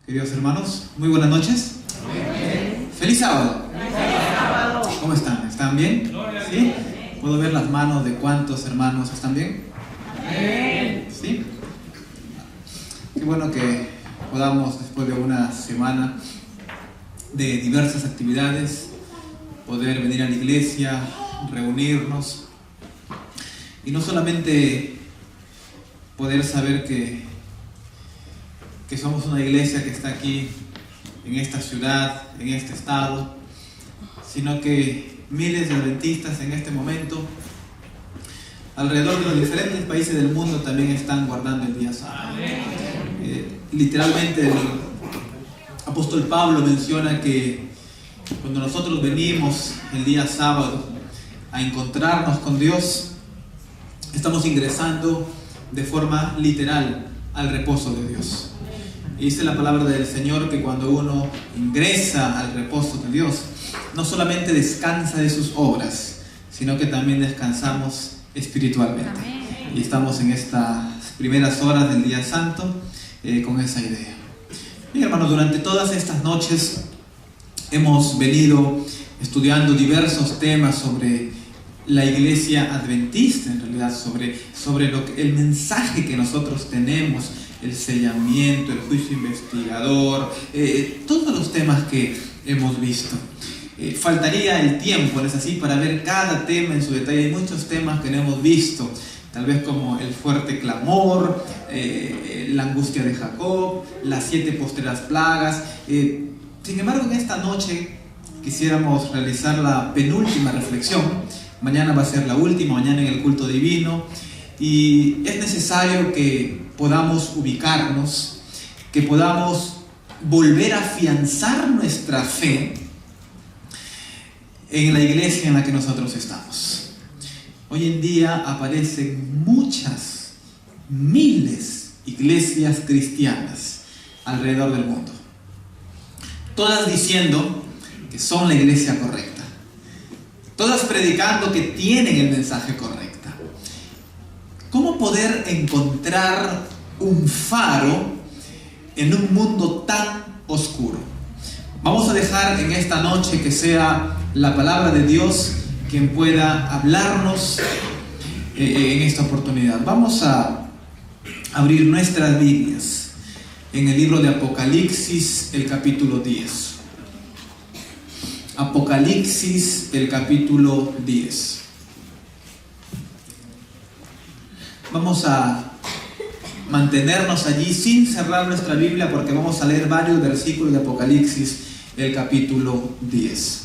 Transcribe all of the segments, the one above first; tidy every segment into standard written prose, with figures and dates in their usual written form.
Queridos hermanos, muy buenas noches. Amén. ¡Feliz sábado! ¡Feliz sábado! ¿Cómo están? ¿Están bien? ¿Sí? ¿Puedo ver las manos de cuántos hermanos están bien? Amén. ¿Sí? Qué bueno que podamos, después de una semana de diversas actividades, poder venir a la iglesia, reunirnos y no solamente poder saber que somos una iglesia que está aquí en esta ciudad, en este estado, sino que miles de adventistas en este momento alrededor de los diferentes países del mundo también están guardando el día sábado. Literalmente el apóstol Pablo menciona que cuando nosotros venimos el día sábado a encontrarnos con Dios, estamos ingresando de forma literal al reposo de Dios. Y dice la palabra del Señor que cuando uno ingresa al reposo de Dios, no solamente descansa de sus obras, sino que también descansamos espiritualmente. Amén. Y estamos en estas primeras horas del día santo con esa idea. Bien, hermanos, durante todas estas noches hemos venido estudiando diversos temas sobre la iglesia adventista, en realidad sobre el mensaje que nosotros tenemos, el sellamiento, el juicio investigador, todos los temas que hemos visto. Faltaría el tiempo, ¿no es así?, para ver cada tema en su detalle. Hay muchos temas que no hemos visto, tal vez como el fuerte clamor, la angustia de Jacob, las 7 postreras plagas. Sin embargo, en esta noche quisiéramos realizar la penúltima reflexión. Mañana va a ser la última, mañana en el culto divino, y es necesario que podamos ubicarnos, que podamos volver a afianzar nuestra fe en la iglesia en la que nosotros estamos. Hoy en día aparecen muchas, miles iglesias cristianas alrededor del mundo, todas diciendo que son la iglesia correcta, todas predicando que tienen el mensaje correcto. ¿Cómo poder encontrar un faro en un mundo tan oscuro? Vamos a dejar en esta noche que sea la palabra de Dios quien pueda hablarnos en esta oportunidad. Vamos a abrir nuestras Biblias en el libro de Apocalipsis, el capítulo 10. Apocalipsis, el capítulo 10. Vamos a mantenernos allí sin cerrar nuestra Biblia, porque vamos a leer varios versículos de Apocalipsis, el capítulo 10.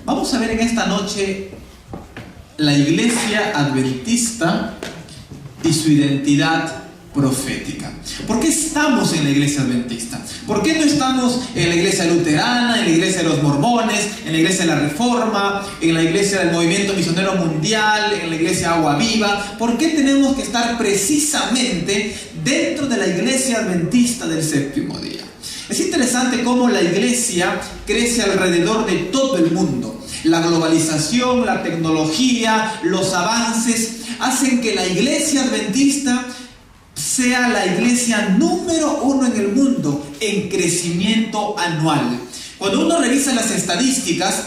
Vamos a ver en esta noche la iglesia adventista y su identidad profética. ¿Por qué estamos en la iglesia adventista? ¿Por qué no estamos en la iglesia luterana, en la iglesia de los mormones, en la iglesia de la Reforma, en la iglesia del movimiento misionero mundial, en la iglesia Agua Viva? ¿Por qué tenemos que estar precisamente dentro de la iglesia adventista del séptimo día? Es interesante cómo la iglesia crece alrededor de todo el mundo. La globalización, la tecnología, los avances hacen que la iglesia adventista sea la iglesia número 1 en el mundo en crecimiento anual. Cuando uno revisa las estadísticas,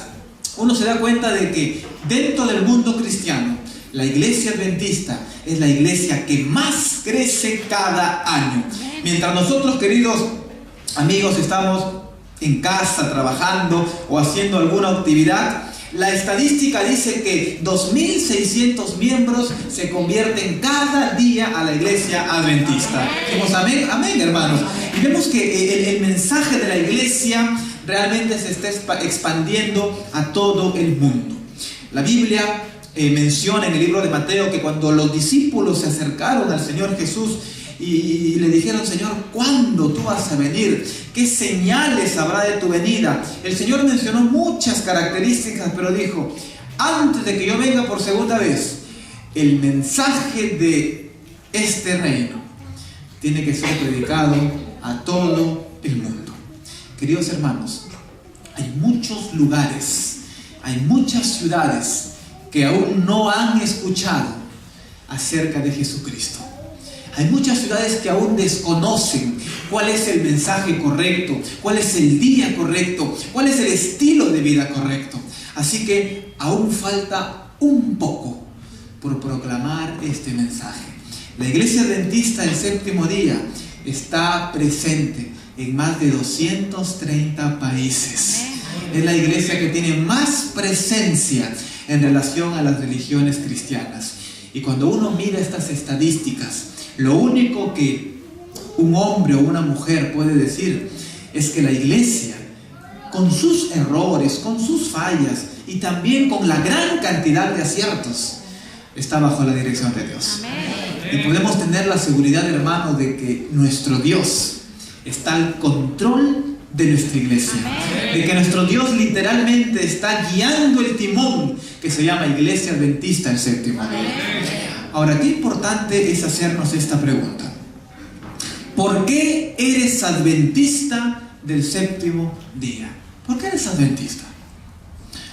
uno se da cuenta de que dentro del mundo cristiano, la iglesia adventista es la iglesia que más crece cada año. Mientras nosotros, queridos amigos, estamos en casa trabajando o haciendo alguna actividad, la estadística dice que 2.600 miembros se convierten cada día a la iglesia adventista. ¿Decimos amén? Amén, hermanos. Y vemos que el mensaje de la iglesia realmente se está expandiendo a todo el mundo. La Biblia menciona en el libro de Mateo que cuando los discípulos se acercaron al Señor Jesús y le dijeron: Señor, ¿cuándo tú vas a venir? ¿Qué señales habrá de tu venida? El Señor mencionó muchas características, pero dijo: antes de que yo venga por segunda vez, el mensaje de este reino tiene que ser predicado a todo el mundo. Queridos hermanos, hay muchos lugares, hay muchas ciudades que aún no han escuchado acerca de Jesucristo. Hay muchas ciudades que aún desconocen cuál es el mensaje correcto, cuál es el día correcto, cuál es el estilo de vida correcto. Así que aún falta un poco por proclamar este mensaje. La Iglesia Adventista del Séptimo Día está presente en más de 230 países. Es la iglesia que tiene más presencia en relación a las religiones cristianas. Y cuando uno mira estas estadísticas, lo único que un hombre o una mujer puede decir es que la iglesia, con sus errores, con sus fallas y también con la gran cantidad de aciertos, está bajo la dirección de Dios. Y podemos tener la seguridad, hermano, de que nuestro Dios está al control de nuestra iglesia. De que nuestro Dios literalmente está guiando el timón que se llama Iglesia Adventista del Séptimo Día. Ahora, qué importante es hacernos esta pregunta. ¿Por qué eres adventista del séptimo día? ¿Por qué eres adventista?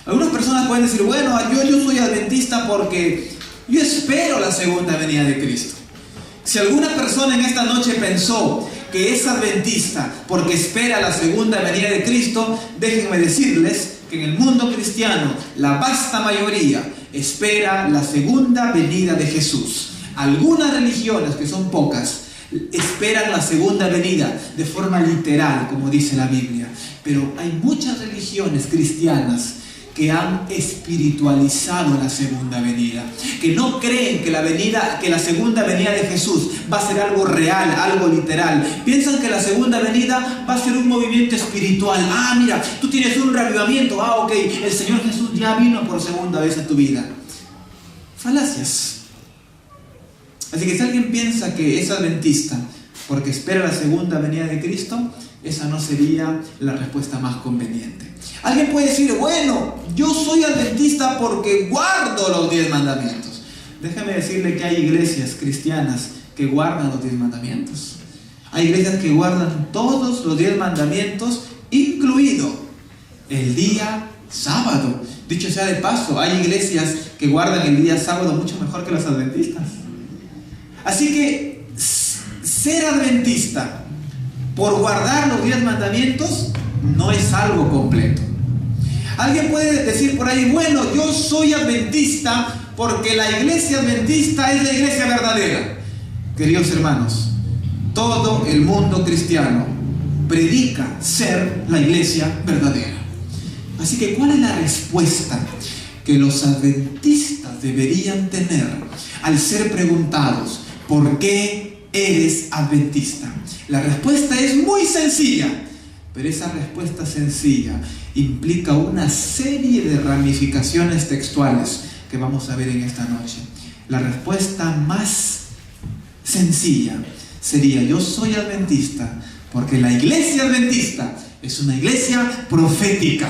Algunas personas pueden decir, bueno, yo soy adventista porque yo espero la segunda venida de Cristo. Si alguna persona en esta noche pensó que es adventista porque espera la segunda venida de Cristo, déjenme decirles que en el mundo cristiano la vasta mayoría espera la segunda venida de Jesús. Algunas religiones, que son pocas, esperan la segunda venida de forma literal, como dice la Biblia. Pero hay muchas religiones cristianas que han espiritualizado la segunda venida, que no creen que la segunda venida de Jesús va a ser algo real, algo literal. Piensan que la segunda venida va a ser un movimiento espiritual. Mira, tú tienes un reavivamiento. Ok, el Señor Jesús ya vino por segunda vez a tu vida. Falacias. Así que si alguien piensa que es adventista porque espera la segunda venida de Cristo, esa no sería la respuesta más conveniente. Alguien puede decir, bueno, yo soy adventista porque guardo los 10 mandamientos. Déjame decirle que hay iglesias cristianas que guardan los 10 mandamientos. Hay iglesias que guardan todos los 10 mandamientos, incluido el día sábado. Dicho sea de paso, hay iglesias que guardan el día sábado mucho mejor que los adventistas. Así que ser adventista por guardar los 10 mandamientos no es algo completo. Alguien puede decir por ahí, bueno, yo soy adventista porque la iglesia adventista es la iglesia verdadera. Queridos hermanos, todo el mundo cristiano predica ser la iglesia verdadera. Así que, ¿cuál es la respuesta que los adventistas deberían tener al ser preguntados, ¿por qué eres adventista? La respuesta es muy sencilla, pero esa respuesta sencilla implica una serie de ramificaciones textuales que vamos a ver en esta noche. La respuesta más sencilla sería, yo soy adventista porque la iglesia adventista es una iglesia profética.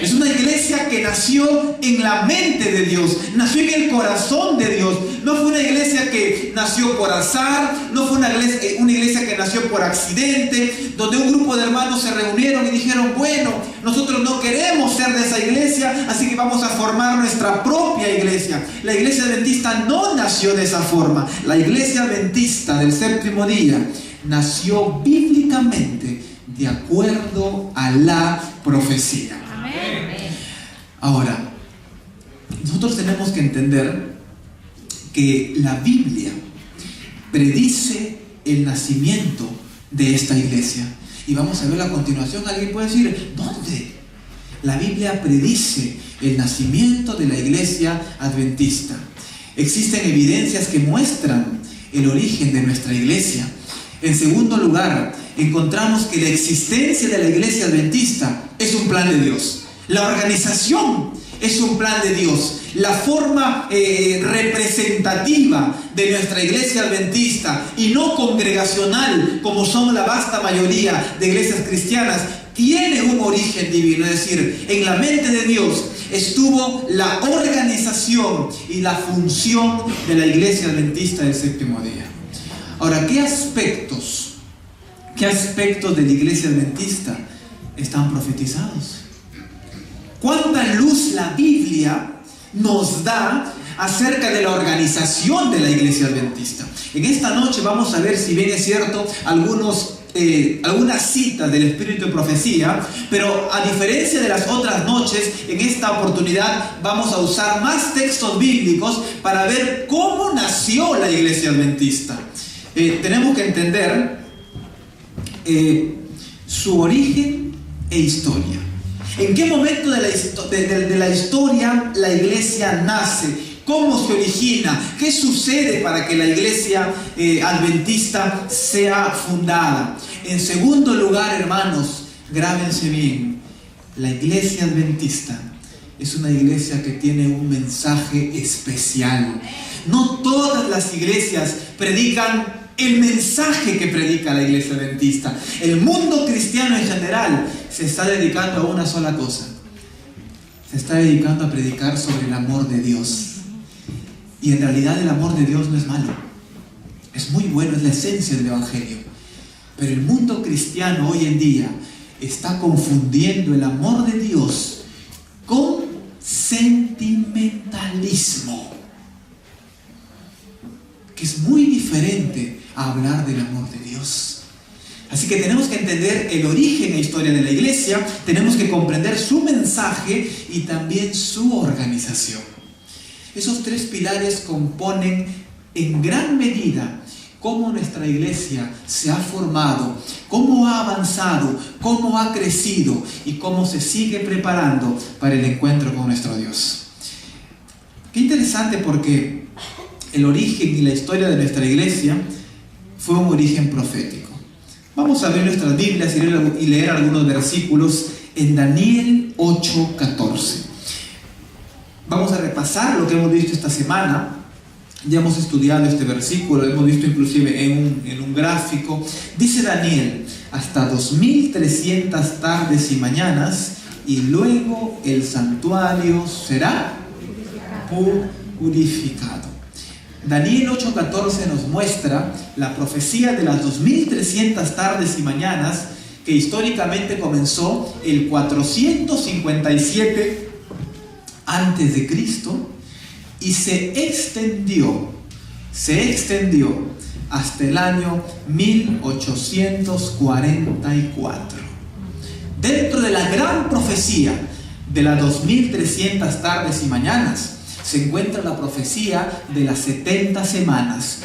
Es una iglesia que nació en la mente de Dios, nació en el corazón de Dios. No fue una iglesia que nació por azar, no fue una iglesia que nació por accidente, donde un grupo de hermanos se reunieron y dijeron, bueno, nosotros no queremos ser de esa iglesia, así que vamos a formar nuestra propia iglesia. La iglesia adventista no nació de esa forma. La iglesia adventista del séptimo día nació bíblicamente de acuerdo a la profecía. Ahora, nosotros tenemos que entender que la Biblia predice el nacimiento de esta iglesia. Y vamos a ver a continuación. Alguien puede decir, ¿dónde? La Biblia predice el nacimiento de la iglesia adventista. Existen evidencias que muestran el origen de nuestra iglesia. En segundo lugar, encontramos que la existencia de la iglesia adventista es un plan de Dios. La organización es un plan de Dios. La forma representativa de nuestra iglesia adventista y no congregacional, como son la vasta mayoría de iglesias cristianas, tiene un origen divino. Es decir, en la mente de Dios estuvo la organización y la función de la iglesia adventista del séptimo día. Ahora, ¿qué aspectos de la iglesia adventista están profetizados? ¿Cuánta luz la Biblia nos da acerca de la organización de la iglesia adventista? En esta noche vamos a ver, si bien es cierto, algunos algunas citas del Espíritu de Profecía, pero a diferencia de las otras noches, en esta oportunidad vamos a usar más textos bíblicos para ver cómo nació la Iglesia Adventista. Tenemos que entender su origen e historia. ¿En qué momento de la historia la Iglesia nace? ¿Cómo se origina? ¿Qué sucede para que la Iglesia Adventista sea fundada? En segundo lugar, hermanos, grábense bien, la Iglesia Adventista es una iglesia que tiene un mensaje especial. No todas las iglesias predican el mensaje que predica la Iglesia Adventista. El mundo cristiano en general se está dedicando a una sola cosa. Se está dedicando a predicar sobre el amor de Dios. Y en realidad el amor de Dios no es malo. Es muy bueno, es la esencia del Evangelio. Pero el mundo cristiano hoy en día está confundiendo el amor de Dios con sentimentalismo, que es muy diferente a hablar del amor de Dios. Así que tenemos que entender el origen e historia de la iglesia, tenemos que comprender su mensaje y también su organización. Esos tres pilares componen en gran medida cómo nuestra iglesia se ha formado, cómo ha avanzado, cómo ha crecido y cómo se sigue preparando para el encuentro con nuestro Dios. Qué interesante, porque el origen y la historia de nuestra iglesia fue un origen profético. Vamos a abrir nuestras Biblias y leer algunos versículos en Daniel 8:14. Vamos a repasar lo que hemos visto esta semana. Ya hemos estudiado este versículo, lo hemos visto inclusive en un gráfico. Dice Daniel: hasta 2300 tardes y mañanas, y luego el santuario será purificado. Daniel 8:14 nos muestra la profecía de las 2300 tardes y mañanas, que históricamente comenzó el 457 antes de Cristo y se extendió hasta el año 1844. Dentro de la gran profecía de las 2300 tardes y mañanas se encuentra la profecía de las 70 semanas,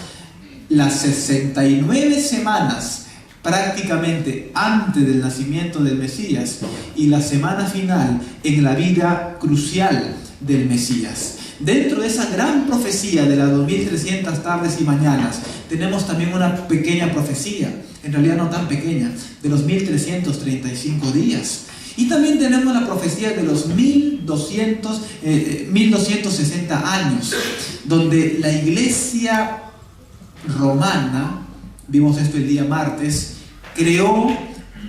las 69 semanas prácticamente antes del nacimiento del Mesías y la semana final en la vida crucial del Mesías. Dentro de esa gran profecía de las 2300 tardes y mañanas tenemos también una pequeña profecía, en realidad no tan pequeña, de los 1335 días. Y también tenemos la profecía de los 1260 años, donde la iglesia romana, vimos esto el día martes, creó,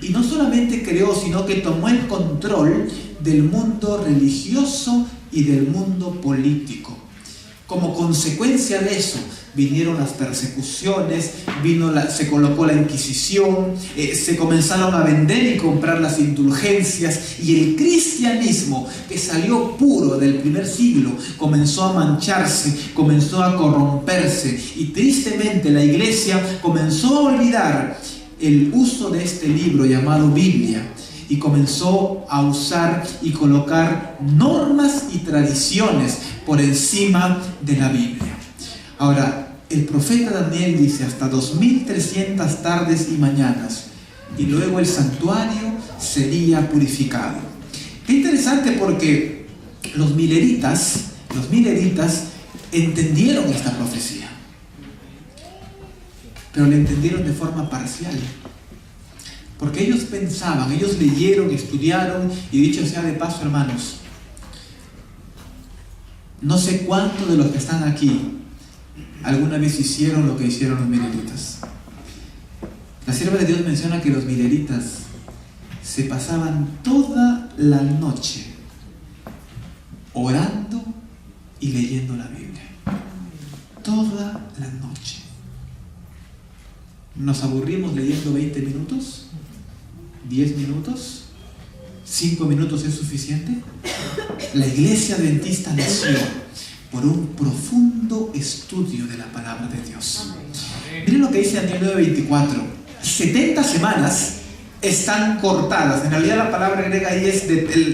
y no solamente creó, sino que tomó el control del mundo religioso y del mundo político. Como consecuencia de eso vinieron las persecuciones, se colocó la Inquisición, se comenzaron a vender y comprar las indulgencias, y el cristianismo, que salió puro del primer siglo, comenzó a mancharse, comenzó a corromperse, y tristemente la iglesia comenzó a olvidar el uso de este libro llamado Biblia, y comenzó a usar y colocar normas y tradiciones por encima de la Biblia. Ahora, el profeta Daniel dice hasta 2300 tardes y mañanas, y luego el santuario sería purificado. Qué interesante, porque los mileritas entendieron esta profecía, pero la entendieron de forma parcial. Porque ellos pensaban, ellos leyeron, estudiaron, y dicho sea de paso, hermanos, no sé cuántos de los que están aquí alguna vez hicieron lo que hicieron los mileritas. La sierva de Dios menciona que los mileritas se pasaban toda la noche orando y leyendo la Biblia. Toda la noche. ¿Nos aburrimos leyendo 20 minutos? ¿10 minutos? ¿5 minutos es suficiente? La iglesia adventista nació por un profundo estudio de la palabra de Dios. Miren lo que dice Daniel 9:24. 70 semanas están cortadas. En realidad la palabra griega ahí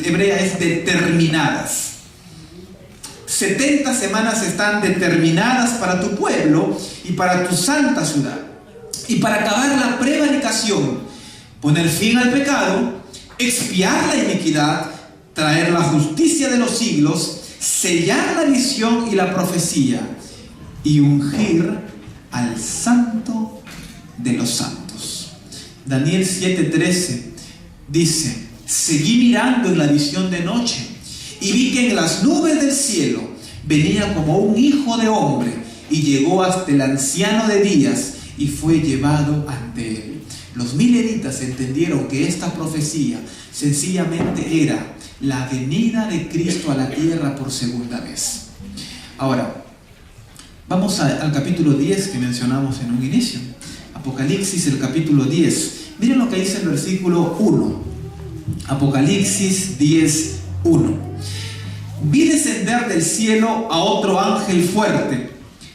hebrea es determinadas. 70 semanas están determinadas para tu pueblo y para tu santa ciudad. Y para acabar la prevaricación, poner fin al pecado, expiar la iniquidad, traer la justicia de los siglos, sellar la visión y la profecía, y ungir al santo de los santos. Daniel 7:13 dice: seguí mirando en la visión de noche, y vi que en las nubes del cielo venía como un hijo de hombre, y llegó hasta el anciano de días, y fue llevado ante él. Los milenitas entendieron que esta profecía sencillamente era la venida de Cristo a la tierra por segunda vez. Ahora, vamos al capítulo 10 que mencionamos en un inicio. Apocalipsis, el capítulo 10. Miren lo que dice el versículo 1. Apocalipsis 10:1. Vi descender del cielo a otro ángel fuerte,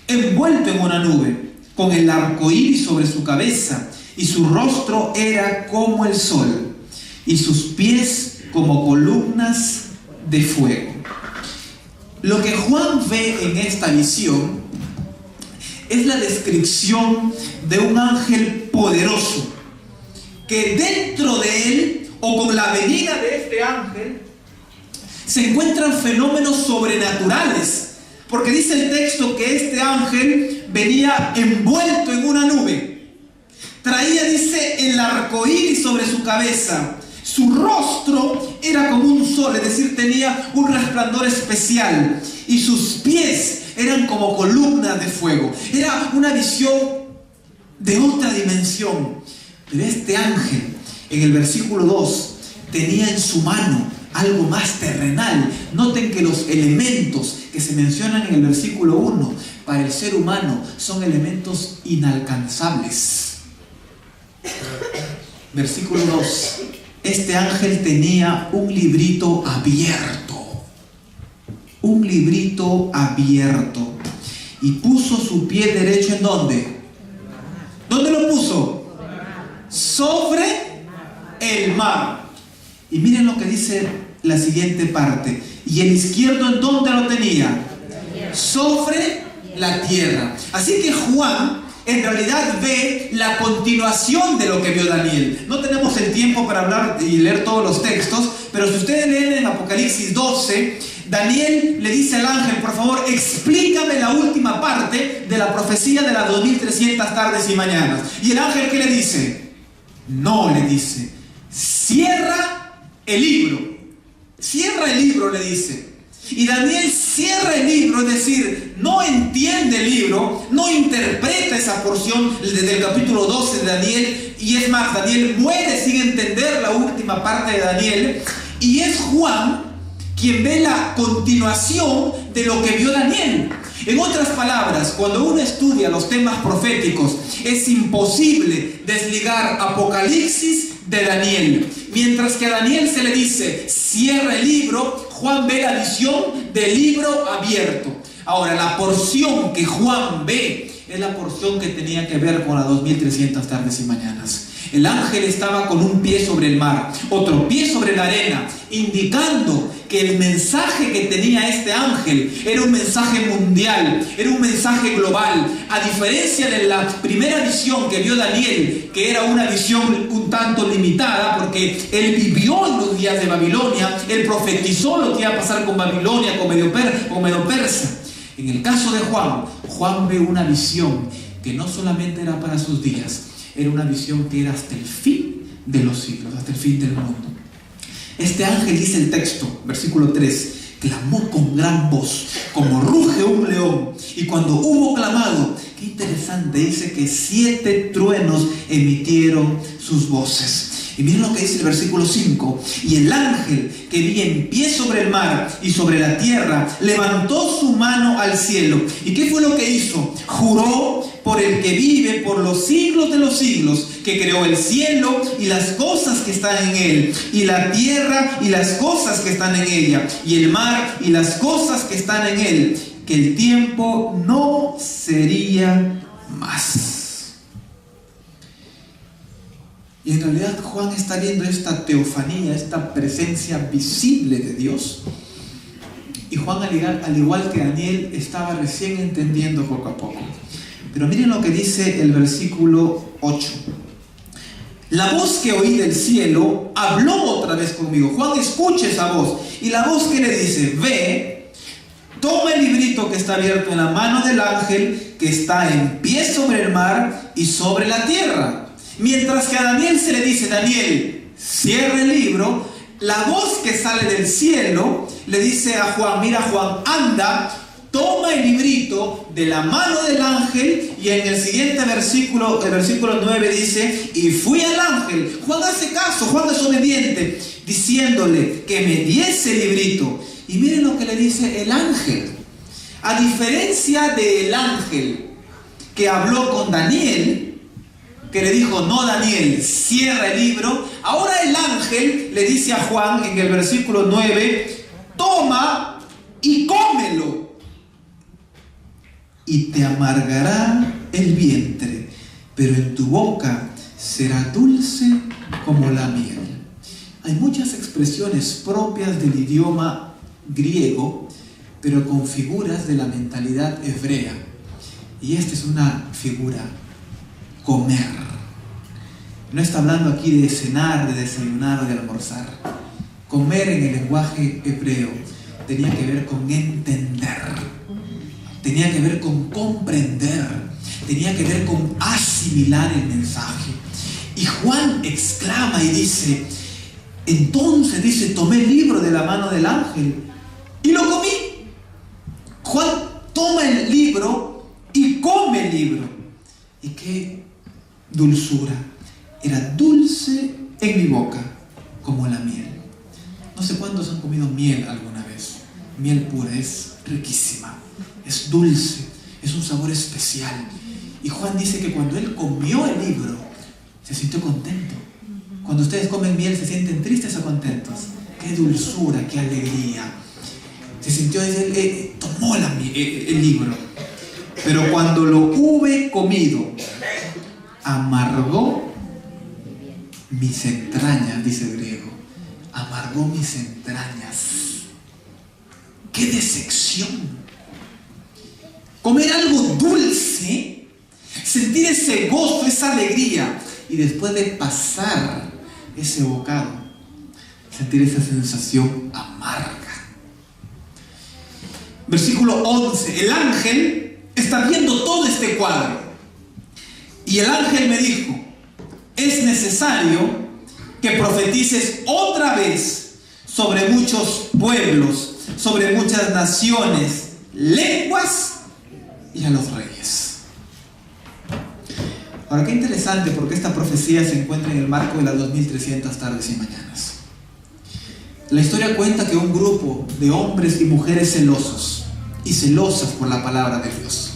envuelto en una nube, con el arco iris sobre su cabeza, y su rostro era como el sol, y sus pies como columnas de fuego. Lo que Juan ve en esta visión es la descripción de un ángel poderoso, que dentro de él, o con la venida de este ángel, se encuentran fenómenos sobrenaturales, porque dice el texto que este ángel venía envuelto en una nube, traía, dice, el arco iris sobre su cabeza, su rostro era como un sol, es decir, tenía un resplandor especial, y sus pies eran como columnas de fuego. Era una visión de otra dimensión. Pero este ángel, en el versículo 2, tenía en su mano algo más terrenal. Noten que los elementos que se mencionan en el versículo 1 para el ser humano son elementos inalcanzables. Versículo 2. Este ángel tenía un librito abierto. Un librito abierto. Y puso su pie derecho ¿en dónde? ¿Dónde lo puso? Sobre el mar. Y miren lo que dice la siguiente parte. ¿Y el izquierdo en dónde lo tenía? Sobre la tierra. Así que Juan en realidad ve la continuación de lo que vio Daniel. No tenemos el tiempo para hablar y leer todos los textos, pero si ustedes leen en Apocalipsis 12, Daniel le dice al ángel: por favor, explícame la última parte de la profecía de las 2300 tardes y mañanas. Y el ángel, ¿qué le dice? No, le dice: cierra el libro. Cierra el libro, le dice. Y Daniel cierra el libro, es decir, no entiende el libro, no interpreta esa porción desde el capítulo 12 de Daniel, y es más, Daniel muere sin entender la última parte de Daniel, y es Juan quien ve la continuación de lo que vio Daniel. En otras palabras, cuando uno estudia los temas proféticos, es imposible desligar Apocalipsis de Daniel. Mientras que a Daniel se le dice: cierra el libro, Juan ve la visión del libro abierto. Ahora, la porción que Juan ve es la porción que tenía que ver con las 2300 tardes y mañanas. El ángel estaba con un pie sobre el mar, otro pie sobre la arena, indicando que el mensaje que tenía este ángel era un mensaje mundial, era un mensaje global. A diferencia de la primera visión que vio Daniel, que era una visión un tanto limitada, porque él vivió en los días de Babilonia, él profetizó lo que iba a pasar con Babilonia, con Medo Persa. En el caso de Juan ve una visión que no solamente era para sus días, era una visión que era hasta el fin de los siglos, hasta el fin del mundo. Este ángel, dice el texto, versículo 3, clamó con gran voz, como ruge un león. Y cuando hubo clamado, qué interesante, dice que 7 truenos emitieron sus voces. Y miren lo que dice el versículo 5. Y el ángel que vi en pie sobre el mar y sobre la tierra levantó su mano al cielo. ¿Y qué fue lo que hizo? Juró por el que vive por los siglos de los siglos, que creó el cielo y las cosas que están en él, y la tierra y las cosas que están en ella, y el mar y las cosas que están en él, que el tiempo no sería más. Y en realidad Juan está viendo esta teofanía, esta presencia visible de Dios. Y Juan, al igual que Daniel, estaba recién entendiendo poco a poco. Pero miren lo que dice el versículo 8. La voz que oí del cielo habló otra vez conmigo. Juan escucha esa voz. Y la voz que le dice: ve, toma el librito que está abierto en la mano del ángel que está en pie sobre el mar y sobre la tierra. Mientras que a Daniel se le dice: Daniel, cierra el libro, la voz que sale del cielo le dice a Juan: mira, Juan, anda, toma el librito de la mano del ángel. Y en el siguiente versículo, el versículo 9 dice: y fui al ángel. Juan hace caso, Juan es obediente, diciéndole que me diese el librito. Y miren lo que le dice el ángel. A diferencia del ángel que habló con Daniel, que le dijo: no, Daniel, cierra el libro, ahora el ángel le dice a Juan en el versículo 9: toma y cómelo, y te amargará el vientre, pero en tu boca será dulce como la miel. Hay muchas expresiones propias del idioma griego, pero con figuras de la mentalidad hebrea. Y esta es una figura: comer. No está hablando aquí de cenar, de desayunar o de almorzar. Comer en el lenguaje hebreo tenía que ver con entender, tenía que ver con comprender, tenía que ver con asimilar el mensaje. Y Juan exclama y dice: entonces, dice, tomé el libro de la mano del ángel y lo comí. Juan toma el libro y come el libro. Y qué dulzura. Era dulce en mi boca como la miel. No sé cuántos han comido miel alguna vez. Miel pura, es riquísima, es dulce, es un sabor especial. Y Juan dice que cuando él comió el libro, se sintió contento. Cuando ustedes comen miel, ¿se sienten tristes o contentos? Qué dulzura, qué alegría. Se sintió, tomó el libro. Pero cuando lo hube comido, amargó mis entrañas, dice el griego. Amargó mis entrañas. ¡Qué decepción! Comer algo dulce, sentir ese gozo, esa alegría, y después de pasar ese bocado, sentir esa sensación amarga. Versículo 11. El ángel está viendo todo este cuadro. Y el ángel me dijo: es necesario que profetices otra vez sobre muchos pueblos, sobre muchas naciones, lenguas y a los reyes. Ahora, qué interesante, porque esta profecía se encuentra en el marco de las 2300 tardes y mañanas. La historia cuenta que un grupo de hombres y mujeres celosos y celosas por la palabra de Dios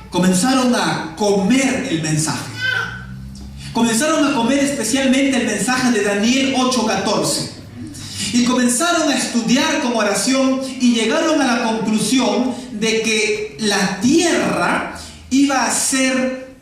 comenzaron a comer el mensaje. Comenzaron a comer especialmente el mensaje de Daniel 8:14. Y comenzaron a estudiar con oración y llegaron a la conclusión de que la tierra iba a ser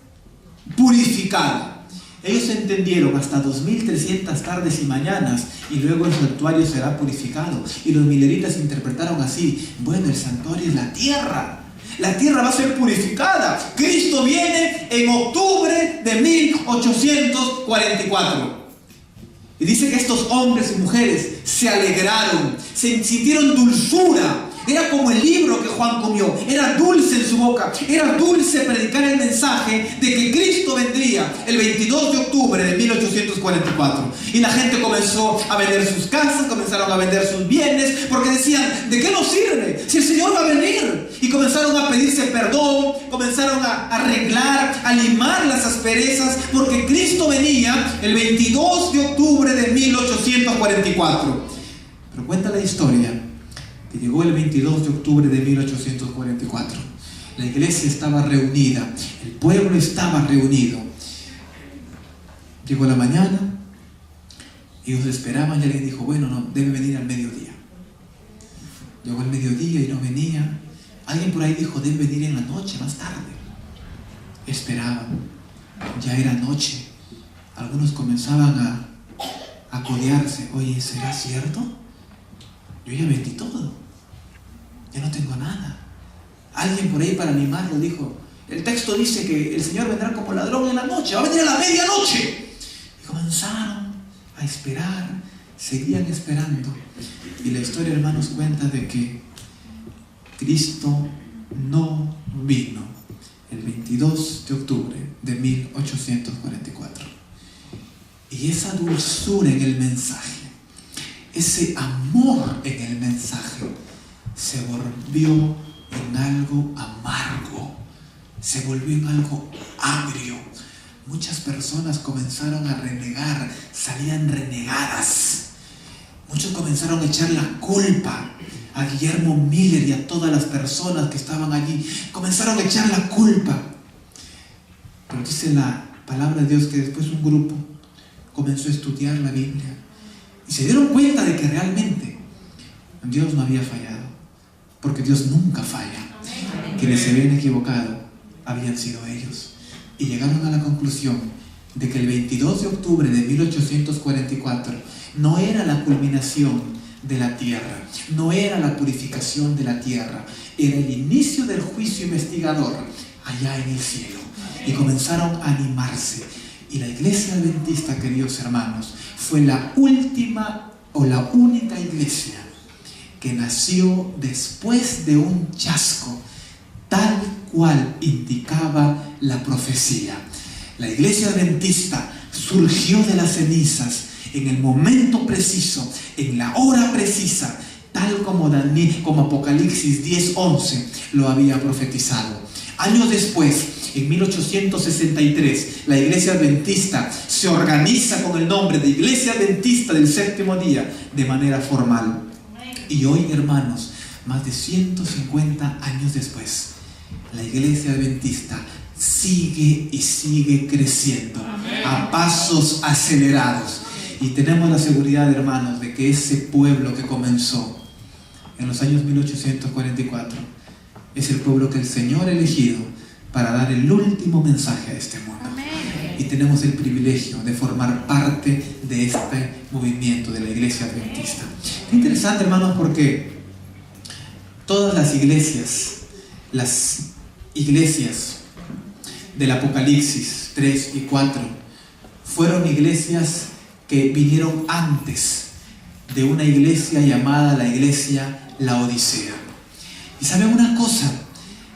purificada. Ellos entendieron hasta 2300 tardes y mañanas, y luego el santuario será purificado. Y los mileritas interpretaron así: bueno, el santuario es la tierra. La tierra va a ser purificada. Cristo viene en octubre de 1844. Y dice que estos hombres y mujeres se alegraron, se sintieron dulzura. Era como el libro que Juan comió. Era dulce en su boca. Era dulce predicar el mensaje de que Cristo vendría el 22 de octubre de 1844. Y la gente comenzó a vender sus casas, comenzaron a vender sus bienes, porque decían: ¿de qué nos sirve si el Señor va a venir? Y comenzaron a pedirse perdón, comenzaron a arreglar, a limar las asperezas, porque Cristo venía el 22 de octubre de 1844. Pero cuenta la historia que llegó el 22 de octubre de 1844. La iglesia estaba reunida, el pueblo estaba reunido. Llegó la mañana, ellos esperaban y alguien dijo: bueno, no, debe venir al mediodía. Llegó el mediodía y no venía. Alguien por ahí dijo: debe venir en la noche, más tarde. Esperaban, ya era noche algunos comenzaban a codearse. Oye, ¿será cierto? Yo ya vendí todo, ya no tengo nada. Alguien por ahí para animarlo dijo, el texto dice que el Señor vendrá como ladrón en la noche, va a venir a la medianoche. Y comenzaron a esperar, seguían esperando. Y la historia, hermanos, cuenta de que Cristo no vino el 22 de octubre de 1844. Y esa dulzura en el mensaje, ese amor en el mensaje, se volvió en algo amargo, se volvió en algo agrio. Muchas personas comenzaron a renegar, salían renegadas. Muchos comenzaron a echar la culpa a Guillermo Miller y a todas las personas que estaban allí. Comenzaron a echar la culpa. Pero dice la palabra de Dios que después un grupo comenzó a estudiar la Biblia y se dieron cuenta de que realmente Dios no había fallado, porque Dios nunca falla. Quienes se habían equivocado habían sido ellos, y llegaron a la conclusión de que el 22 de octubre de 1844 no era la culminación de la tierra, no era la purificación de la tierra, era el inicio del juicio investigador allá en el cielo. Y comenzaron a animarse. Y la iglesia adventista, queridos hermanos, fue la última o la única iglesia que nació después de un chasco, tal cual indicaba la profecía. La iglesia adventista surgió de las cenizas en el momento preciso, en la hora precisa, tal como Apocalipsis 10:11 lo había profetizado. Años después, en 1863, la iglesia adventista se organiza con el nombre de Iglesia Adventista del Séptimo Día de manera formal. Y hoy, hermanos, más de 150 años después, la iglesia adventista sigue y sigue creciendo a pasos acelerados. Y tenemos la seguridad, hermanos, de que ese pueblo que comenzó en los años 1844 es el pueblo que el Señor ha elegido para dar el último mensaje a este mundo. Y tenemos el privilegio de formar parte de este movimiento de la iglesia adventista. Qué interesante, hermanos, porque todas las iglesias del Apocalipsis 3 y 4 fueron iglesias que vinieron antes de una iglesia llamada la iglesia Laodicea. Y saben una cosa,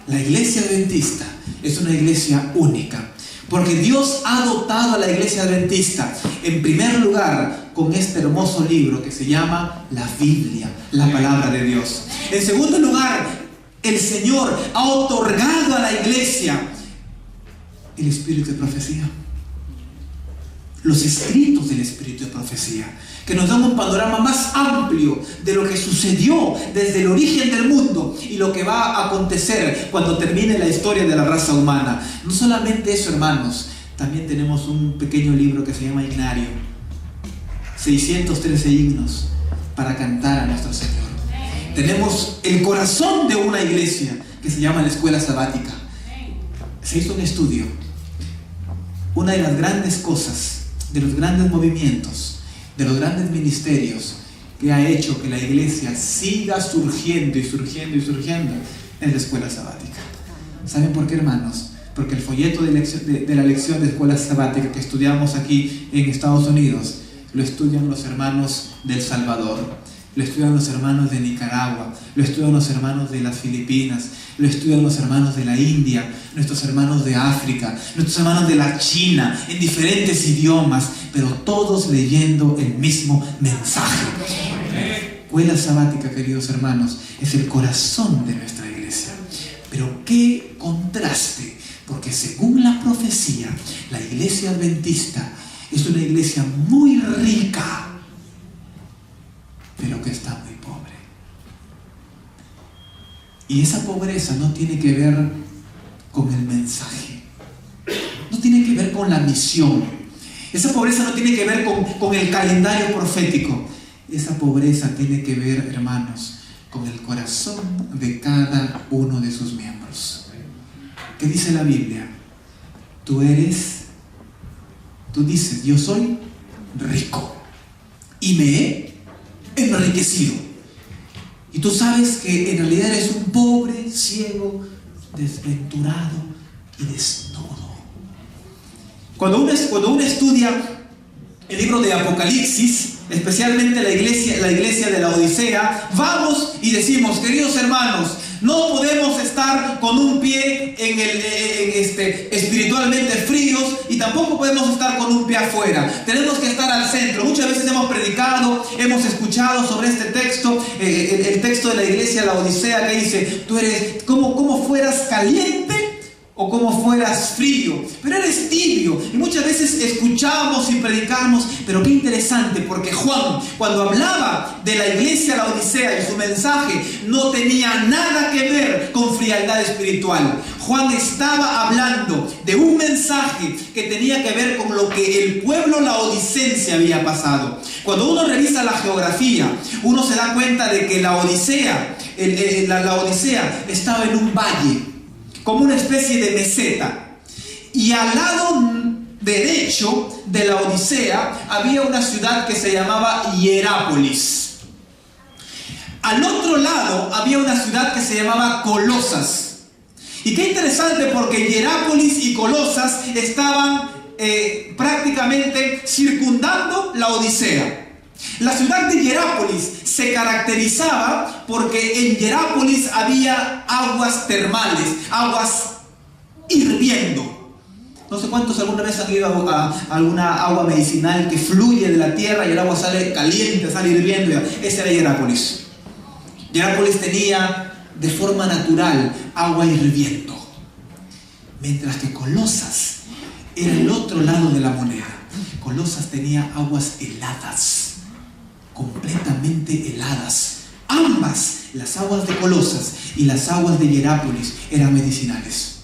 la iglesia adventista es una iglesia única, porque Dios ha dotado a la iglesia adventista, en primer lugar, con este hermoso libro que se llama la Biblia, la palabra de Dios. En segundo lugar, el Señor ha otorgado a la iglesia el espíritu de profecía, los escritos del espíritu de profecía, que nos dan un panorama más amplio de lo que sucedió desde el origen del mundo y lo que va a acontecer cuando termine la historia de la raza humana. No solamente eso, hermanos, también tenemos un pequeño libro que se llama Himnario, 613 himnos para cantar a nuestro Señor. Tenemos el corazón de una iglesia que se llama la Escuela Sabática. Se hizo un estudio. Una de las grandes cosas, de los grandes movimientos, de los grandes ministerios que ha hecho que la iglesia siga surgiendo y surgiendo y surgiendo, es la Escuela Sabática. ¿Saben por qué, hermanos? Porque el folleto de la lección de Escuela Sabática que estudiamos aquí en Estados Unidos, lo estudian los hermanos del Salvador, lo estudian los hermanos de Nicaragua, lo estudian los hermanos de las Filipinas, lo estudian los hermanos de la India, nuestros hermanos de África, nuestros hermanos de la China, en diferentes idiomas, pero todos leyendo el mismo mensaje. La Escuela Sabática, queridos hermanos, es el corazón de nuestra iglesia. Pero qué contraste, porque según la profecía, la iglesia adventista es una iglesia muy rica, pero que está muy pobre. Y esa pobreza no tiene que ver con el mensaje, no tiene que ver con la misión. Esa pobreza no tiene que ver con el calendario profético. Esa pobreza tiene que ver, hermanos, con el corazón de cada uno de sus miembros. ¿Qué dice la Biblia? Tú eres tú dices, yo soy rico y me he enriquecido. Y tú sabes que en realidad eres un pobre, ciego, desventurado y desnudo. Cuando uno estudia el libro de Apocalipsis, especialmente la iglesia de la Odisea, vamos y decimos, queridos hermanos, no podemos estar con un pie espiritualmente fríos y tampoco podemos estar con un pie afuera. Tenemos que estar al centro. Muchas veces hemos predicado, hemos escuchado sobre este texto, el texto de la iglesia de la Odisea, que dice, tú eres como fueras caliente o como fueras frío, pero eres tibio. Y muchas veces escuchamos y predicamos, pero qué interesante, porque Juan, cuando hablaba de la iglesia de la Odisea y su mensaje, no tenía nada que ver con frialdad espiritual. Juan estaba hablando de un mensaje que tenía que ver con lo que el pueblo laodicense había pasado. Cuando uno revisa la geografía, uno se da cuenta de que la Odisea, la Odisea estaba en un valle, como una especie de meseta, y al lado derecho de la Odisea había una ciudad que se llamaba Hierápolis. Al otro lado había una ciudad que se llamaba Colosas. Y qué interesante, porque Hierápolis y Colosas estaban prácticamente circundando la Odisea. La ciudad de Hierápolis se caracterizaba porque en Hierápolis había aguas termales, aguas hirviendo. No sé cuántos alguna vez han ido a alguna agua medicinal que fluye de la tierra y el agua sale caliente, sale hirviendo. Ese era Hierápolis. Hierápolis tenía de forma natural agua hirviendo, mientras que Colosas era el otro lado de la moneda. Colosas tenía aguas heladas, completamente heladas. Ambas, las aguas de Colosas y las aguas de Hierápolis, eran medicinales.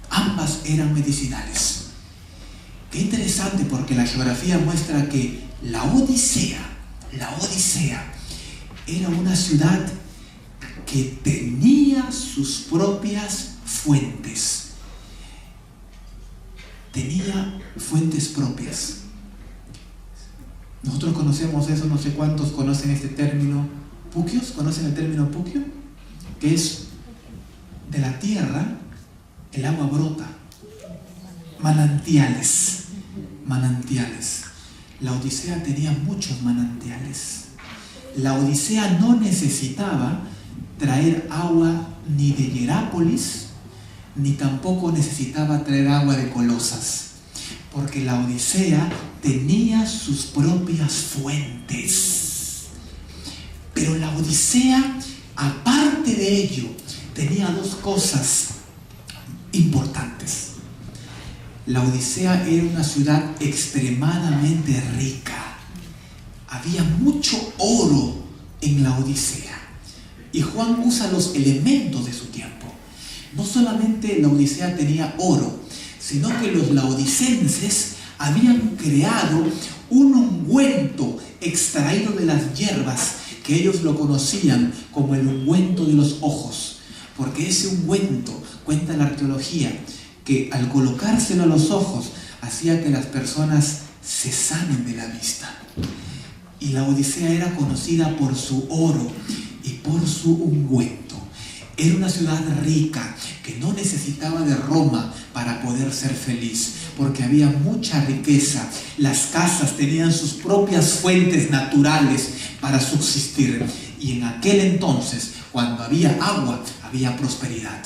Ambas eran medicinales. Qué interesante, porque la geografía muestra que la Odisea era una ciudad que tenía sus propias fuentes. Tenía fuentes propias. Nosotros conocemos eso, no sé cuántos conocen este término, puquios. ¿Conocen el término puquio? Que es de la tierra, el agua brota. Manantiales. La Odisea tenía muchos manantiales. La Odisea no necesitaba traer agua ni de Hierápolis, ni tampoco necesitaba traer agua de Colosas, porque la Odisea tenía sus propias fuentes. Pero la Odisea, aparte de ello, tenía dos cosas importantes. La Odisea era una ciudad extremadamente rica. Había mucho oro en la Odisea. Y Juan usa los elementos de su tiempo. No solamente la Odisea tenía oro, sino que los laodicenses habían creado un ungüento extraído de las hierbas, que ellos lo conocían como el ungüento de los ojos, porque ese ungüento, cuenta la arqueología, que al colocárselo a los ojos hacía que las personas se sanen de la vista. Y la Odisea era conocida por su oro y por su ungüento. Era una ciudad rica que no necesitaba de Roma para poder ser feliz, porque había mucha riqueza. Las casas tenían sus propias fuentes naturales para subsistir. Y en aquel entonces, cuando había agua, había prosperidad.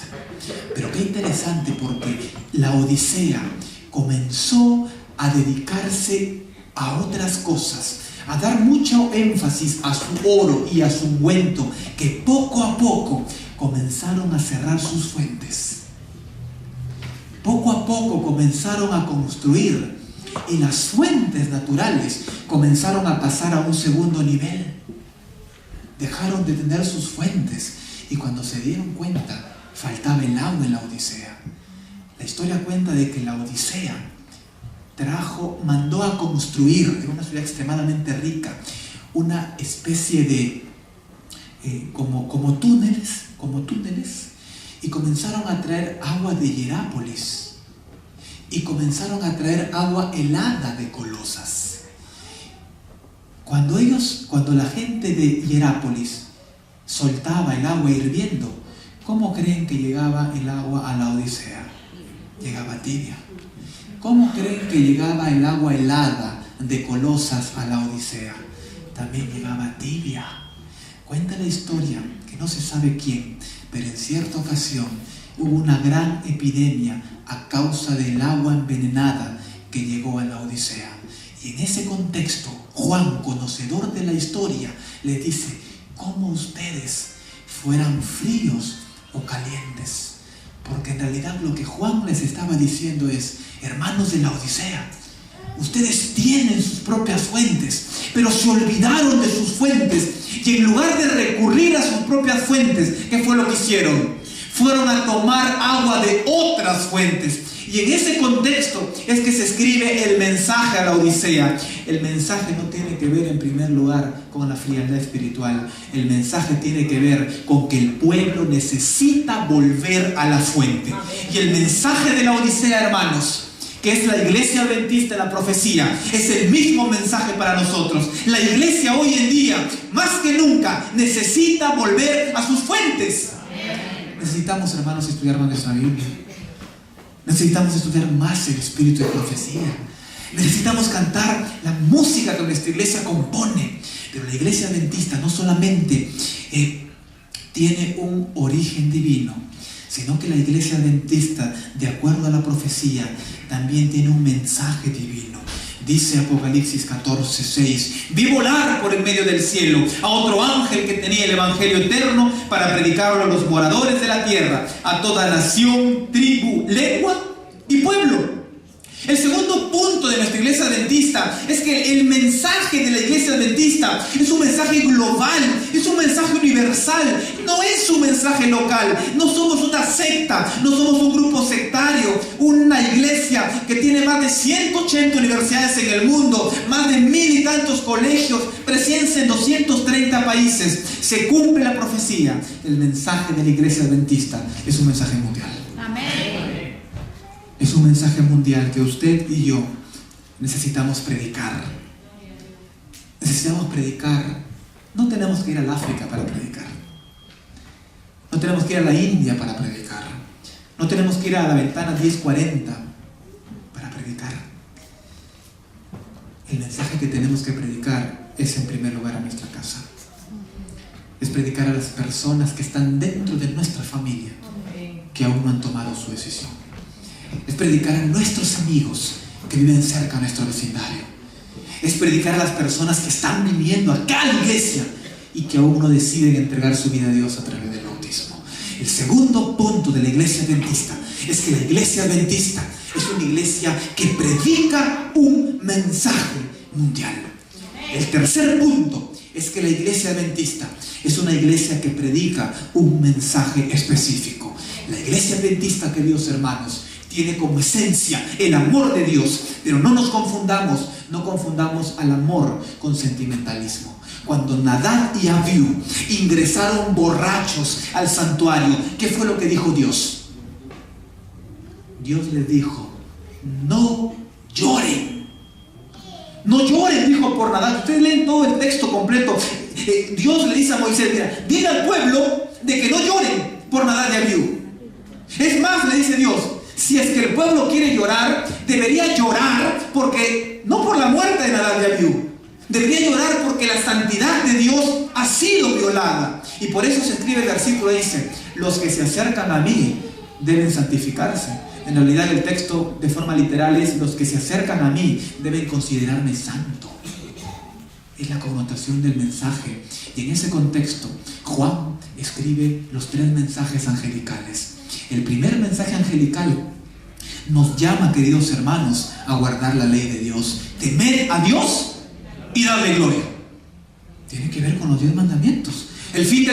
Pero qué interesante, porque la Odisea comenzó a dedicarse a otras cosas, a dar mucho énfasis a su oro y a su ungüento, que poco a poco comenzaron a cerrar sus fuentes. Poco a poco comenzaron a construir, y las fuentes naturales comenzaron a pasar a un segundo nivel. Dejaron de tener sus fuentes, y cuando se dieron cuenta, faltaba el agua en la Odisea. La historia cuenta de que la Odisea mandó a construir, en una ciudad extremadamente rica, una especie de como túneles, y comenzaron a traer agua de Hierápolis y comenzaron a traer agua helada de Colosas. Cuando la gente de Hierápolis soltaba el agua hirviendo, ¿cómo creen que llegaba el agua a la Odisea? Llegaba tibia. ¿Cómo creen que llegaba el agua helada de Colosas a la Odisea? También llegaba tibia. Cuenta la historia, que no se sabe quién, pero en cierta ocasión hubo una gran epidemia a causa del agua envenenada que llegó a la Odisea. Y en ese contexto, Juan, conocedor de la historia, le dice: ¿cómo ustedes fueran fríos o calientes? Porque en realidad lo que Juan les estaba diciendo es: hermanos de la Odisea, ustedes tienen sus propias fuentes, pero se olvidaron de sus fuentes, y en lugar de recurrir a sus propias fuentes, ¿qué fue lo que hicieron? Fueron a tomar agua de otras fuentes. Y en ese contexto es que se escribe el mensaje a la Odisea. El mensaje no tiene que ver en primer lugar con la frialdad espiritual. El mensaje tiene que ver con que el pueblo necesita volver a la fuente. Y el mensaje de la Odisea, hermanos, que es la iglesia adventista de la profecía, es el mismo mensaje para nosotros. La iglesia hoy en día, más que nunca, necesita volver a sus fuentes. Necesitamos, hermanos, estudiar más nuestra Biblia. Necesitamos estudiar más el espíritu de profecía. Necesitamos cantar la música que nuestra iglesia compone. Pero la iglesia adventista no solamente tiene un origen divino, sino que la iglesia adventista, de acuerdo a la profecía, también tiene un mensaje divino. Dice Apocalipsis 14:6: vi volar por el medio del cielo a otro ángel que tenía el evangelio eterno para predicarlo a los moradores de la tierra, a toda nación, tribu, lengua y pueblo. El segundo punto de nuestra iglesia adventista es que el mensaje de la iglesia adventista es un mensaje global, es un mensaje universal, no es un mensaje local. No somos una secta, no somos un grupo sectario, una iglesia que tiene más de 180 universidades en el mundo, más de 1000 y tantos colegios, presencia en 230 países. Se cumple la profecía. El mensaje de la iglesia adventista es un mensaje mundial. Amén. Es un mensaje mundial que usted y yo necesitamos predicar. Necesitamos predicar. No tenemos que ir al África para predicar. No tenemos que ir a la India para predicar. No tenemos que ir a la ventana 1040 para predicar. El mensaje que tenemos que predicar es, en primer lugar, a nuestra casa. Es predicar a las personas que están dentro de nuestra familia, que aún no han tomado su decisión. Es predicar a nuestros amigos que viven cerca de nuestro vecindario. Es predicar a las personas que están viniendo acá a la iglesia y que aún no deciden entregar su vida a Dios a través del bautismo. El segundo punto de la iglesia adventista es que la iglesia adventista es una iglesia que predica un mensaje mundial. El tercer punto es que la iglesia adventista es una iglesia que predica un mensaje específico. La iglesia adventista, queridos hermanos, tiene como esencia el amor de Dios, pero no nos confundamos, no confundamos al amor con sentimentalismo. Cuando Nadab y Abiú ingresaron borrachos al santuario, ¿qué fue lo que dijo Dios? Dios les dijo: no lloren. No lloren, dijo por Nadab. Ustedes leen todo el texto completo. Dios le dice a Moisés: mira, dile al pueblo de que no lloren por Nadab y Abiú. Es más, le dice Dios, si es que el pueblo quiere llorar, debería llorar porque, no por la muerte de Nadab y Abiú, debería llorar porque la santidad de Dios ha sido violada. Y por eso se escribe el versículo, dice: los que se acercan a mí deben santificarse. En realidad el texto de forma literal es: los que se acercan a mí deben considerarme santo. Es la connotación del mensaje. Y en ese contexto Juan escribe los 3 mensajes angelicales. El primer mensaje angelical nos llama, queridos hermanos, a guardar la ley de Dios. Temed a Dios y darle gloria. Tiene que ver con los 10 mandamientos. El fin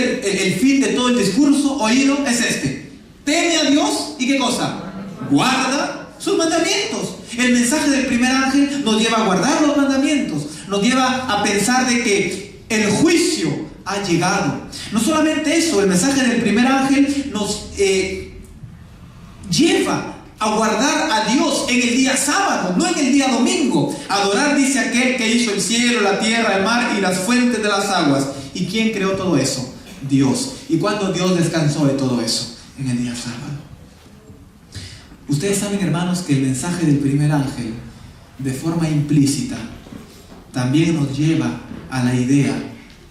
de todo el discurso oído es este: teme a Dios y ¿qué cosa? Guarda sus mandamientos. El mensaje del primer ángel nos lleva a guardar los mandamientos, nos lleva a pensar de que el juicio ha llegado. No solamente eso, el mensaje del primer ángel nos lleva a guardar a Dios en el día sábado, no en el día domingo. Adorar, dice aquel que hizo el cielo, la tierra, el mar y las fuentes de las aguas. ¿Y quién creó todo eso? Dios. ¿Y cuándo Dios descansó de todo eso? En el día sábado. Ustedes saben, hermanos, que el mensaje del primer ángel, de forma implícita, también nos lleva a la idea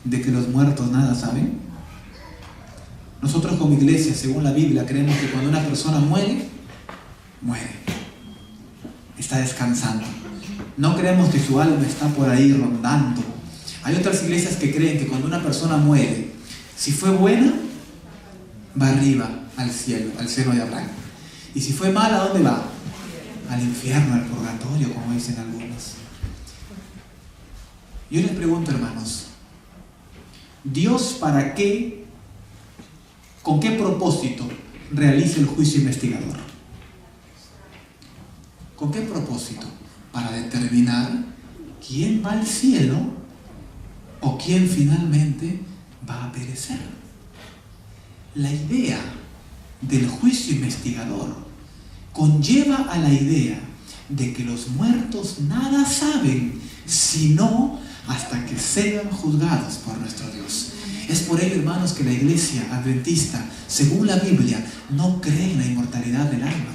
de que los muertos nada saben. Nosotros como iglesia, según la Biblia, creemos que cuando una persona muere, está descansando. No creemos que su alma está por ahí rondando. Hay otras iglesias que creen que cuando una persona muere, si fue buena, va arriba al cielo de Abraham. Y si fue mala, ¿a dónde va? Al infierno, al purgatorio, como dicen algunos. Yo les pregunto, hermanos, ¿Dios para qué, con qué propósito realiza el juicio investigador? ¿Con qué propósito? Para determinar quién va al cielo o quién finalmente va a perecer. La idea del juicio investigador conlleva a la idea de que los muertos nada saben, sino hasta que sean juzgados por nuestro Dios. Es por ello, hermanos, que la iglesia adventista, según la Biblia, no cree en la inmortalidad del alma,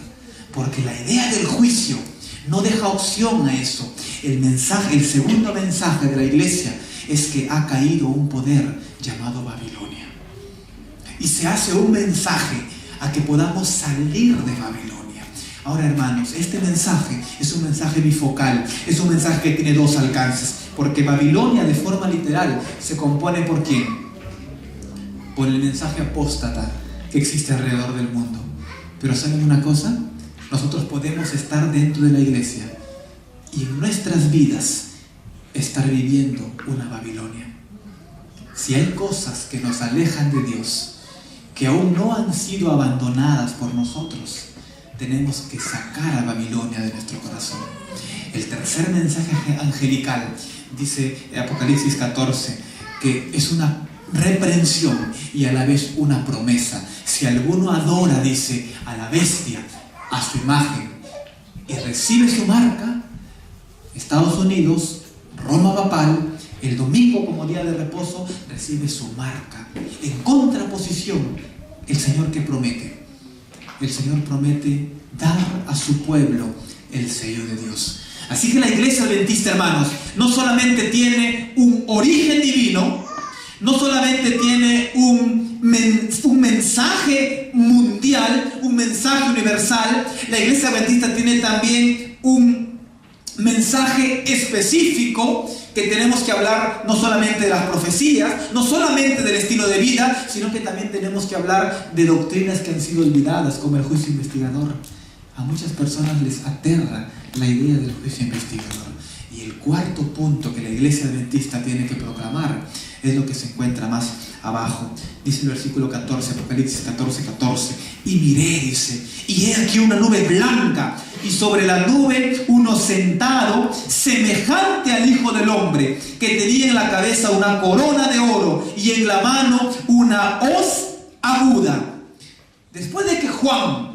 porque la idea del juicio no deja opción a eso. El segundo mensaje de la iglesia es que ha caído un poder llamado Babilonia. Y se hace un mensaje a que podamos salir de Babilonia. Ahora, hermanos, este mensaje es un mensaje bifocal, es un mensaje que tiene dos alcances, porque Babilonia, de forma literal, se compone ¿por quién? Por el mensaje apóstata que existe alrededor del mundo. Pero ¿saben una cosa? Nosotros podemos estar dentro de la iglesia y en nuestras vidas estar viviendo una Babilonia. Si hay cosas que nos alejan de Dios, que aún no han sido abandonadas por nosotros, tenemos que sacar a Babilonia de nuestro corazón. El tercer mensaje angelical dice Apocalipsis 14 que es una reprensión y a la vez una promesa. Si alguno adora, dice, a la bestia, a su imagen, y recibe su marca, Estados Unidos, Roma papal, el domingo como día de reposo, recibe su marca. En contraposición, el Señor que promete. El Señor promete dar a su pueblo el sello de Dios. Así que la iglesia adventista, hermanos, no solamente tiene un origen divino, no solamente tiene un mensaje mundial, un mensaje universal, la iglesia adventista tiene también un mensaje específico que tenemos que hablar no solamente de las profecías, no solamente del estilo de vida, sino que también tenemos que hablar de doctrinas que han sido olvidadas, como el juicio investigador. A muchas personas les aterra la idea del juicio investigador. Y el cuarto punto que la iglesia adventista tiene que proclamar es lo que se encuentra más abajo. Dice el versículo 14, Apocalipsis 14. Y miré, dice, y he aquí una nube blanca, y sobre la nube uno sentado, semejante al Hijo del Hombre, que tenía en la cabeza una corona de oro y en la mano una hoz aguda. Después de que Juan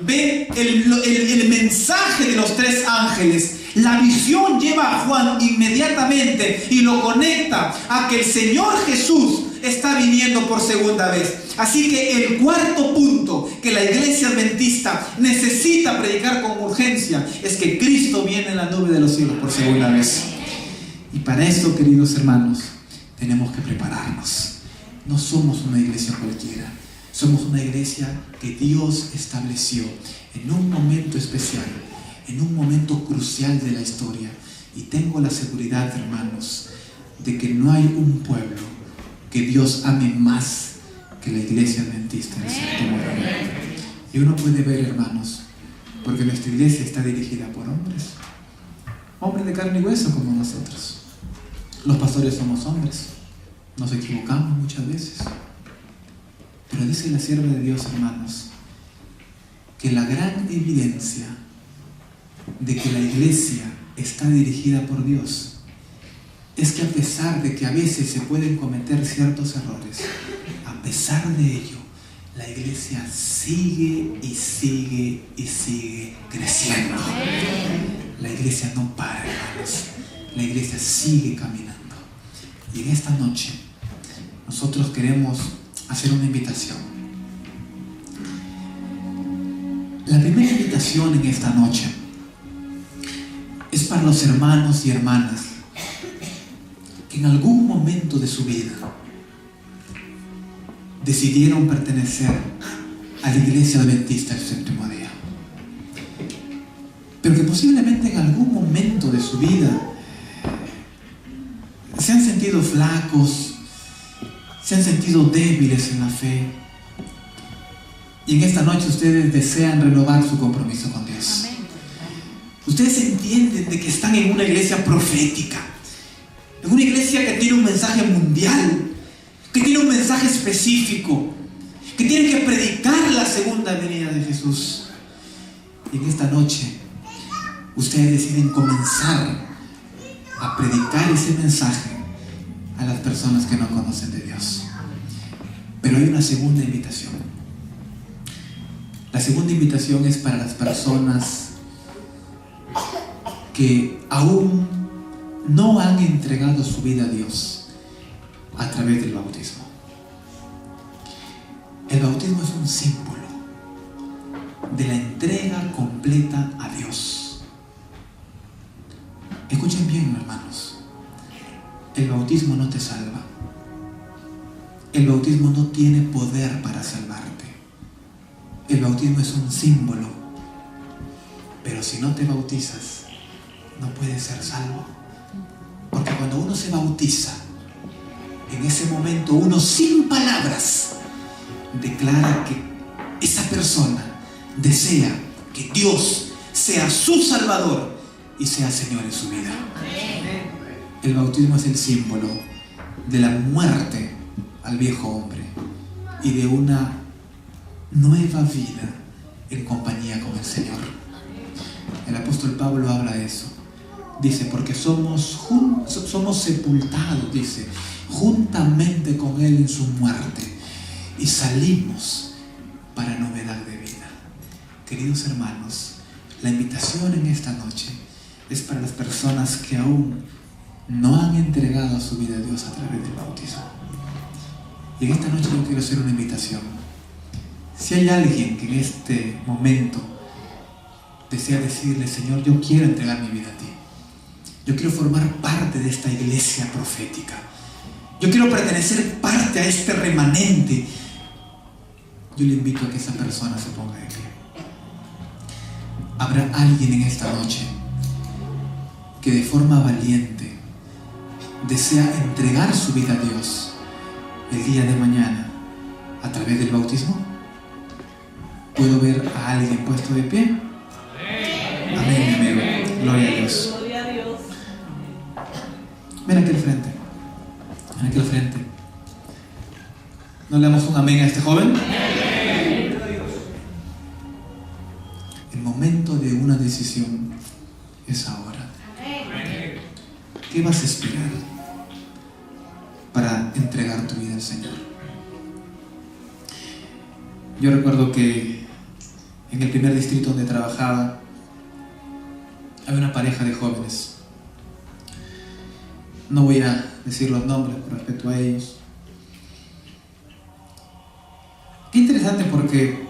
ve el mensaje de los tres ángeles, la visión lleva a Juan inmediatamente y lo conecta a que el Señor Jesús está viniendo por segunda vez. Así que el cuarto punto que la iglesia adventista necesita predicar con urgencia es que Cristo viene en la nube de los cielos por segunda vez. Y para eso, queridos hermanos, tenemos que prepararnos. No somos una iglesia cualquiera. Somos una iglesia que Dios estableció en un momento especial, en un momento crucial de la historia. Y tengo la seguridad, hermanos, de que no hay un pueblo que Dios ame más que la iglesia adventista en cierto momento. Y uno puede ver, hermanos, porque nuestra iglesia está dirigida por hombres de carne y hueso como nosotros. Los pastores somos hombres, nos equivocamos muchas veces. Pero dice la sierva de Dios, hermanos, que la gran evidencia de que la iglesia está dirigida por Dios es que a pesar de que a veces se pueden cometer ciertos errores, a pesar de ello, la iglesia sigue y sigue y sigue creciendo. La iglesia no para, hermanos. La iglesia sigue caminando. Y en esta noche nosotros queremos hacer una invitación. La primera invitación en esta noche es para los hermanos y hermanas que en algún momento de su vida decidieron pertenecer a la Iglesia Adventista del Séptimo Día, pero que posiblemente en algún momento de su vida se han sentido flacos, se han sentido débiles en la fe, y en esta noche ustedes desean renovar su compromiso con Dios. Ustedes entienden de que están en una iglesia profética, en una iglesia que tiene un mensaje mundial, que tiene un mensaje específico, que tiene que predicar la segunda venida de Jesús. Y en esta noche ustedes deciden comenzar a predicar ese mensaje a las personas que no conocen de Dios. Pero hay una segunda invitación. La segunda invitación es para las personas que aún no han entregado su vida a Dios a través del bautismo. El bautismo es un símbolo de la entrega completa a Dios. Escuchen bien, hermanos. El bautismo no te salva. El bautismo no tiene poder para salvarte. El bautismo es un símbolo. Pero si no te bautizas, no puedes ser salvo. Porque cuando uno se bautiza, en ese momento uno sin palabras declara que esa persona desea que Dios sea su Salvador y sea Señor en su vida. El bautismo es el símbolo de la muerte al viejo hombre y de una nueva vida en compañía con el Señor. El apóstol Pablo habla de eso. Dice, porque somos sepultados, dice, juntamente con Él en su muerte, y salimos para novedad de vida. Queridos hermanos, la invitación en esta noche es para las personas que aún no han entregado su vida a Dios a través del bautismo. Y en esta noche yo quiero hacer una invitación. Si hay alguien que en este momento desea decirle, Señor, yo quiero entregar mi vida a ti, yo quiero formar parte de esta iglesia profética, yo quiero pertenecer parte a este remanente, yo le invito a que esa persona se ponga de pie. Habrá alguien en esta noche que de forma valiente desea entregar su vida a Dios el día de mañana a través del bautismo. ¿Puedo ver a alguien puesto de pie? Amén, amigo. Gloria a Dios. Ven aquí al frente. Ven aquí al frente. ¿No le damos un amén a este joven? El momento de una decisión es ahora. ¿Qué vas a esperar para entregar tu vida al Señor? Yo recuerdo que en el primer distrito donde trabajaba había una pareja de jóvenes. No voy a decir los nombres por respeto a ellos. Qué interesante, porque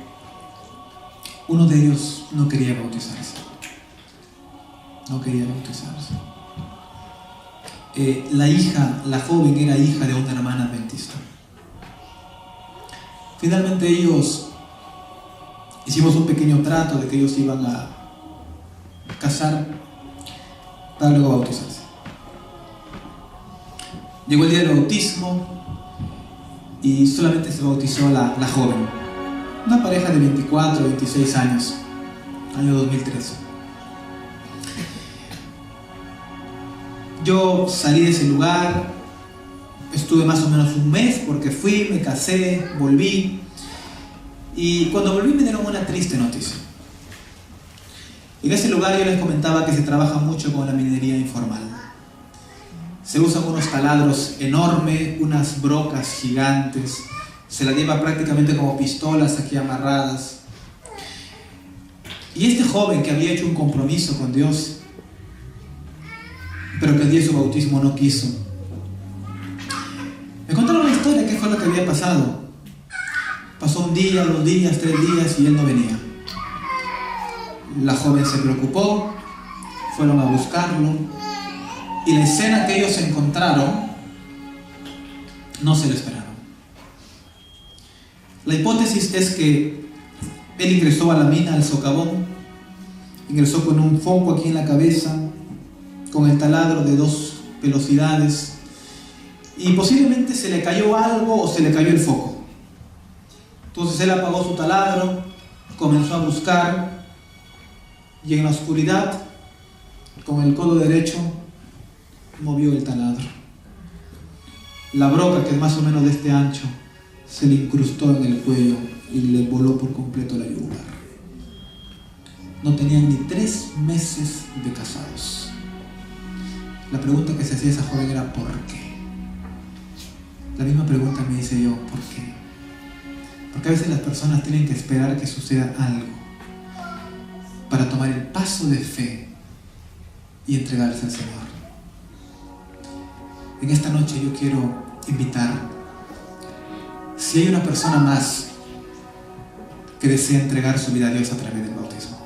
uno de ellos no quería bautizarse. No quería bautizarse. La joven era hija de una hermana adventista. Finalmente ellos hicimos un pequeño trato de que ellos iban a casar para luego bautizarse. Llegó el día del bautismo y solamente se bautizó la joven, una pareja de 24, 26 años, año 2013. Yo salí de ese lugar, estuve más o menos un mes porque fui, me casé, volví, y cuando volví me dieron una triste noticia. En ese lugar yo les comentaba que se trabaja mucho con la minería informal. Se usan unos taladros enormes, unas brocas gigantes, se la lleva prácticamente como pistolas aquí amarradas. Y este joven que había hecho un compromiso con Dios, pero que el día de su bautismo no quiso, me contaron una historia, qué fue lo que había pasado. Pasó un día, 2 días, 3 días y él no venía. La joven se preocupó, fueron a buscarlo y la escena que ellos encontraron no se lo esperaron. La hipótesis es que él ingresó a la mina, al socavón, ingresó con un foco aquí en la cabeza, con el taladro de 2 velocidades, y posiblemente se le cayó algo o se le cayó el foco. Entonces él apagó su taladro, comenzó a buscar, y en la oscuridad, con el codo derecho, movió el taladro. La broca, que es más o menos de este ancho, se le incrustó en el cuello y le voló por completo la yugular. No tenían ni 3 meses de casados. La pregunta que se hacía esa joven era ¿por qué? La misma pregunta me hice yo, ¿por qué? Porque a veces las personas tienen que esperar que suceda algo para tomar el paso de fe y entregarse al Señor. En esta noche yo quiero invitar, si hay una persona más que desea entregar su vida a Dios a través del bautismo,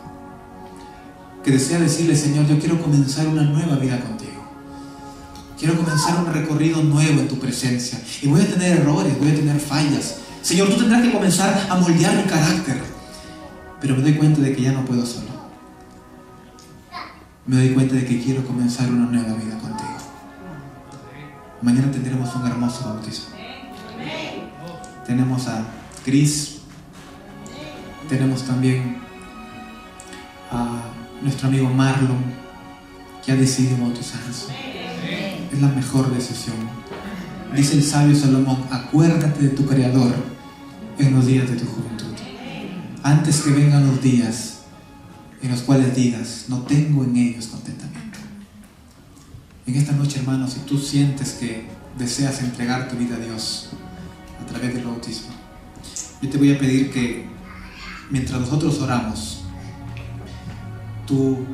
que desea decirle: Señor, yo quiero comenzar una nueva vida contigo, quiero comenzar un recorrido nuevo en tu presencia, y voy a tener errores, voy a tener fallas. Señor, tú tendrás que comenzar a moldear mi carácter, pero me doy cuenta de que ya no puedo solo. Me doy cuenta de que quiero comenzar una nueva vida contigo. Mañana tendremos un hermoso bautismo. Tenemos a Cris, tenemos también a nuestro amigo Marlon, que ha decidido bautizarse. Es la mejor decisión. Dice el sabio Salomón: acuérdate de tu Creador en los días de tu juventud, antes que vengan los días en los cuales digas: no tengo en ellos contentamiento. En esta noche, hermano, si tú sientes que deseas entregar tu vida a Dios a través del bautismo, yo te voy a pedir que mientras nosotros oramos, tú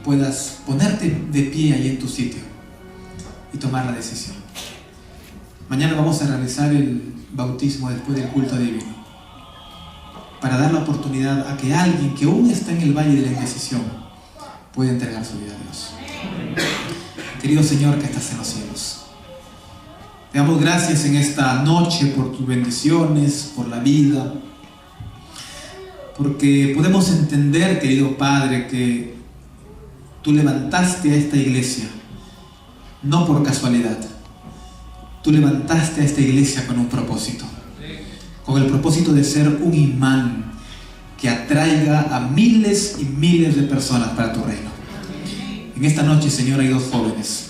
puedas ponerte de pie ahí en tu sitio y tomar la decisión. Mañana vamos a realizar el bautismo después del culto divino, para dar la oportunidad a que alguien que aún está en el valle de la indecisión pueda entregar su vida a Dios. Querido Señor que estás en los cielos, te damos gracias en esta noche por tus bendiciones, por la vida, porque podemos entender, querido Padre, que tú levantaste a esta iglesia no por casualidad. Tú levantaste a esta iglesia con un propósito, con el propósito de ser un imán que atraiga a miles y miles de personas para tu reino. En esta noche, Señor, hay 2 jóvenes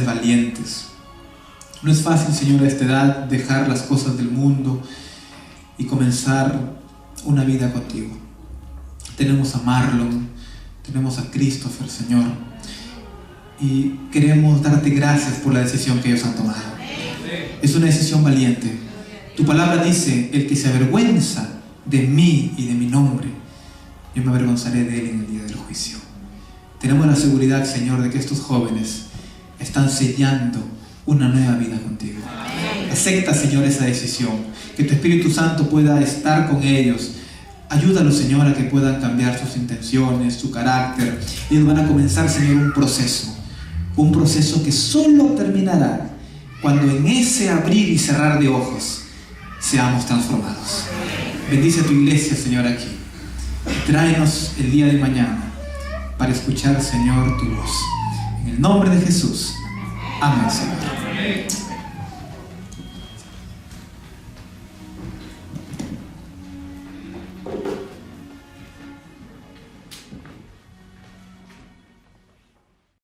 valientes. No es fácil, Señor, a esta edad dejar las cosas del mundo y comenzar una vida contigo. Tenemos a Marlon, tenemos a Christopher, Señor, y queremos darte gracias por la decisión que ellos han tomado. Es una decisión valiente. Tu palabra dice: el que se avergüenza de mí y de mi nombre, yo me avergonzaré de él en el día del juicio. Tenemos la seguridad, Señor, de que estos jóvenes están sellando una nueva vida contigo. Acepta, Señor, esa decisión. Que tu Espíritu Santo pueda estar con ellos. Ayúdalos, Señor, a que puedan cambiar sus intenciones, su carácter. Ellos van a comenzar, Señor, un proceso que solo terminará cuando en ese abrir y cerrar de ojos seamos transformados. Bendice a tu iglesia, Señor, aquí. Tráenos el día de mañana para escuchar, Señor, tu voz. En el nombre de Jesús. Amén, Señor.